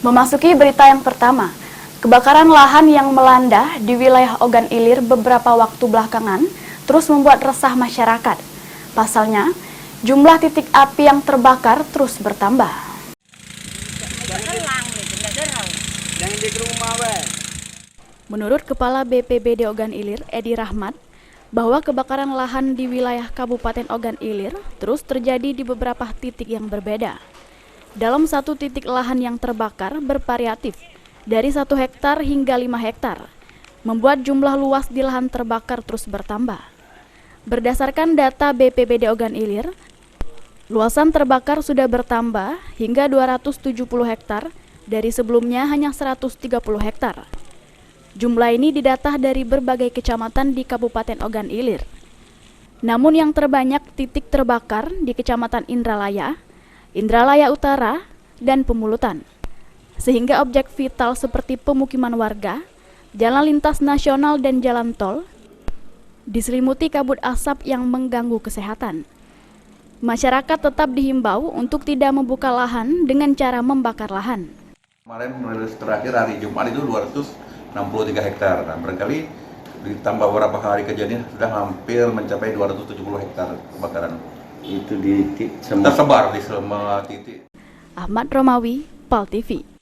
Memasuki berita yang pertama, kebakaran lahan yang melanda di wilayah Ogan Ilir beberapa waktu belakangan terus membuat resah masyarakat. Pasalnya, jumlah titik api yang terbakar terus bertambah. Menurut Kepala BPBD Ogan Ilir, Edi Rahmat, bahwa kebakaran lahan di wilayah Kabupaten Ogan Ilir terus terjadi di beberapa titik yang berbeda. Dalam satu titik lahan yang terbakar bervariatif, dari 1 hektar hingga 5 hektar, membuat jumlah luas di lahan terbakar terus bertambah. Berdasarkan data BPBD Ogan Ilir, luasan terbakar sudah bertambah hingga 270 hektar dari sebelumnya hanya 130 hektar. Jumlah ini didata dari berbagai kecamatan di Kabupaten Ogan Ilir. Namun yang terbanyak titik terbakar di Kecamatan Indralaya, Indralaya Utara, dan Pemulutan. Sehingga objek vital seperti pemukiman warga, jalan lintas nasional dan jalan tol diselimuti kabut asap yang mengganggu kesehatan. Masyarakat tetap dihimbau untuk tidak membuka lahan dengan cara membakar lahan. Kemarin rilis terakhir hari Jumat itu 263 hektar. Nah, barangkali ditambah beberapa hari kejadian sudah hampir mencapai 270 hektar kebakaran. Itu di tersebar di semua titik. Ahmad Romawi, PAL TV.